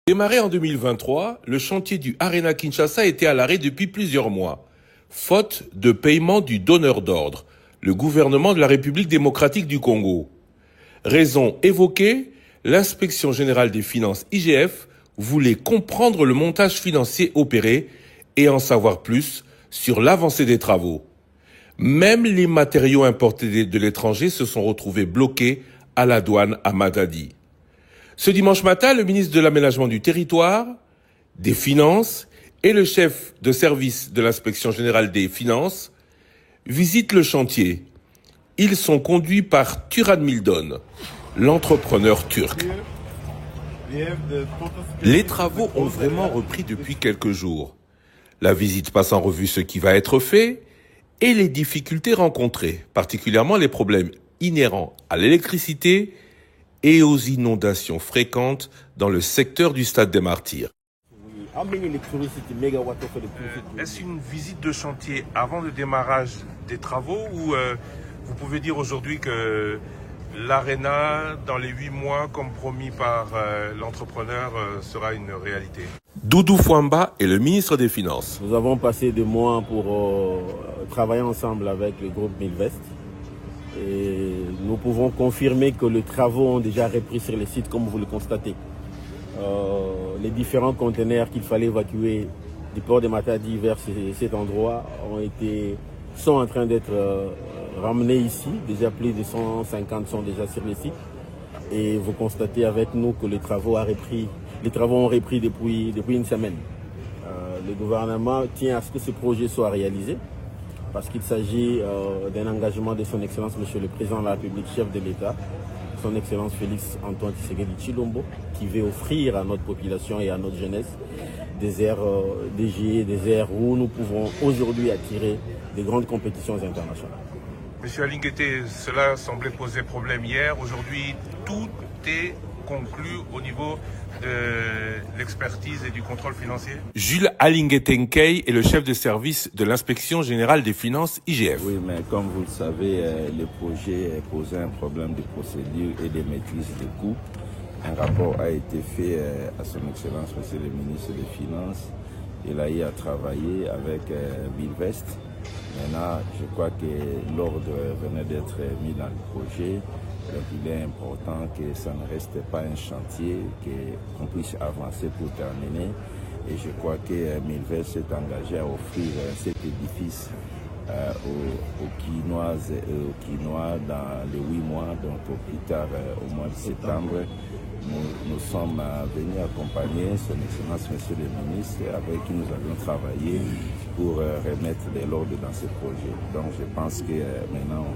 Démarré en 2023, le chantier du Arena Kinshasa était à l'arrêt depuis plusieurs mois, faute de paiement du donneur d'ordre, le gouvernement de la République démocratique du Congo. Raison évoquée, l'inspection générale des finances IGF voulait comprendre le montage financier opéré et en savoir plus sur l'avancée des travaux. Même les matériaux importés de l'étranger se sont retrouvés bloqués à la douane à Matadi. Ce dimanche matin, le ministre de l'Aménagement du Territoire, des Finances et le chef de service de l'inspection générale des finances visitent le chantier. Ils sont conduits par Turan Mildon, l'entrepreneur turc. Les travaux ont vraiment repris depuis quelques jours. La visite passe en revue ce qui va être fait et les difficultés rencontrées, particulièrement les problèmes inhérents à l'électricité et aux inondations fréquentes dans le secteur du Stade des Martyrs. Est-ce une visite de chantier avant le démarrage des travaux ou vous pouvez dire aujourd'hui que l'Arena, dans les 8 mois, comme promis par l'entrepreneur, sera une réalité? Doudou Fouamba est le ministre des Finances. Nous avons passé des mois pour travailler ensemble avec le groupe Milvest. Et nous pouvons confirmer que les travaux ont déjà repris sur les sites, comme vous le constatez. Les différents conteneurs qu'il fallait évacuer du port de Matadi vers cet endroit sont en train d'être ramenés ici. Déjà plus de 150 sont déjà sur les sites. Et vous constatez avec nous que les travaux ont repris depuis une semaine. Le gouvernement tient à ce que ce projet soit réalisé, parce qu'il s'agit d'un engagement de son Excellence, Monsieur le Président de la République, chef de l'État, son Excellence Félix Antoine Tshisekedi Tshilombo, qui veut offrir à notre population et à notre jeunesse des aires dédiées, des aires où nous pouvons aujourd'hui attirer des grandes compétitions internationales. Monsieur Alinguete, cela semblait poser problème hier. Aujourd'hui, tout est conclu au niveau de l'expertise et du contrôle financier? Jules Alinguete-Nkei est le chef de service de l'inspection générale des finances IGF. Oui, mais comme vous le savez, le projet posait un problème de procédure et de maîtrise des coûts. Un rapport a été fait à son Excellence, Monsieur le ministre des Finances. Il a eu à travailler avec Milvest. Maintenant, je crois que l'ordre venait d'être mis dans le projet. Donc il est important que ça ne reste pas un chantier, qu'on puisse avancer pour terminer. Et je crois que Milvest s'est engagé à offrir cet édifice aux Quinoises et aux Quinois dans les 8 mois, donc au plus tard au mois de septembre. Nous sommes venus accompagner son Excellence Monsieur le Ministre avec qui nous avions travaillé pour remettre de l'ordre dans ce projet. Donc je pense que maintenant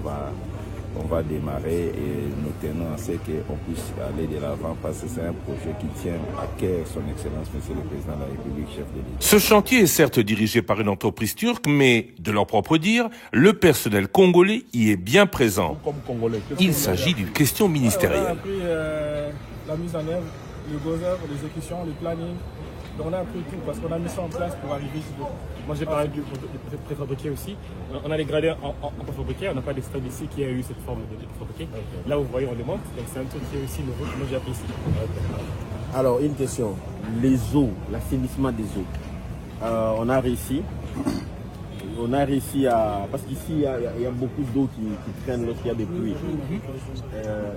on va démarrer et nous tenons à ce qu'on puisse aller de l'avant parce que c'est un projet qui tient à cœur son Excellence Monsieur le Président de la République, chef de l'État. Ce chantier est certes dirigé par une entreprise turque, mais de leur propre dire, le personnel congolais y est bien présent. Il s'agit d'une question ministérielle. La mise en œuvre, le go-œuvre, l'exécution, le planning. Donc on a appris tout parce qu'on a mis ça en place pour arriver ici. Moi j'ai parlé du préfabriqué aussi. On a les gradins en préfabriqué, on n'a pas des stades ici qui a eu cette forme de préfabriqué. Là vous voyez on les monte, donc c'est un truc qui est aussi nouveau que moi j'ai appris ici. Alors une question, les eaux, l'assainissement des eaux. On a réussi à... Parce qu'ici, il y a beaucoup d'eau qui traîne lorsqu'il y a des pluies.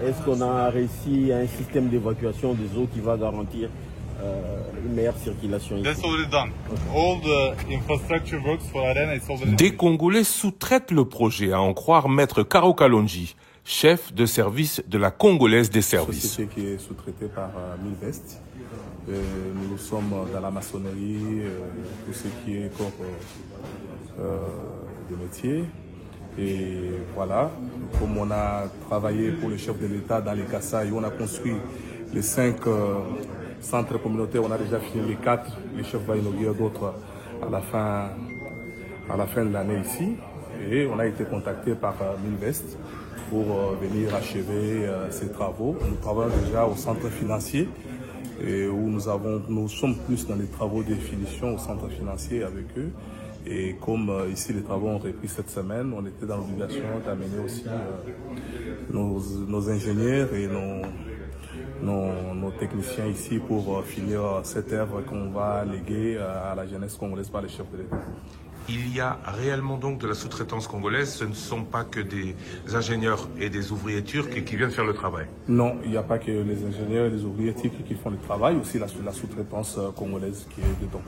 Est-ce qu'on a réussi à un système d'évacuation des eaux qui va garantir une meilleure circulation ici? Des Congolais sous-traitent le projet, à en croire Maître Karo Kalonji, chef de service de la Congolaise des services. Société qui est sous-traitée par Milvest. Nous sommes dans la maçonnerie, tout ce qui est corps de métier. Et voilà, comme on a travaillé pour le chef de l'État dans les Kassai, on a construit les 5 centres communautaires, on a déjà fini les 4, le chef va inaugurer d'autres à la fin de l'année ici. Et on a été contacté par Milvest pour venir achever ces travaux. Nous travaillons déjà au centre financier et où nous sommes plus dans les travaux de finition au centre financier avec eux. Et comme ici les travaux ont repris cette semaine, on était dans l'obligation d'amener aussi nos ingénieurs et nos techniciens ici pour finir cette œuvre qu'on va léguer à la jeunesse congolaise par les chefs de l'État. Il y a réellement donc de la sous-traitance congolaise, ce ne sont pas que des ingénieurs et des ouvriers turcs qui viennent faire le travail. Non, il n'y a pas que les ingénieurs et les ouvriers turcs qui font le travail, aussi la sous-traitance congolaise qui est dedans.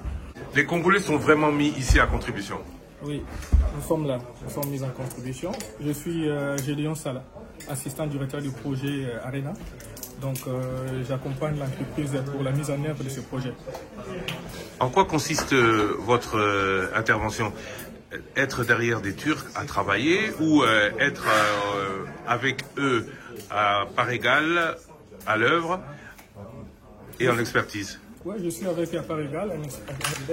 Les Congolais sont vraiment mis ici à contribution. Oui, nous sommes là, nous sommes mis en contribution. Je suis Gédéon Sala, assistant directeur du projet Arena. Donc j'accompagne l'entreprise pour la mise en œuvre de ce projet. En quoi consiste votre intervention? Être derrière des Turcs à travailler ou être avec eux à part égale à l'œuvre et en expertise? Oui, je suis avec à part égale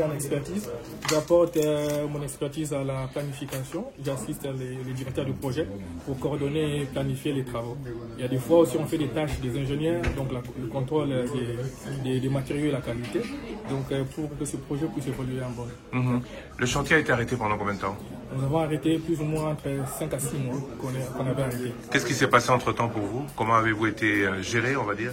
en expertise. J'apporte mon expertise à la planification. J'assiste les directeurs du projet pour coordonner et planifier les travaux. Il y a des fois aussi on fait des tâches des ingénieurs, donc le contrôle des matériaux et la qualité, donc pour que ce projet puisse évoluer en bonne. Le chantier a été arrêté pendant combien de temps? Nous avons arrêté plus ou moins entre 5 à 6 mois qu'on avait arrêté. Qu'est-ce qui s'est passé entre-temps pour vous? Comment avez-vous été géré, on va dire?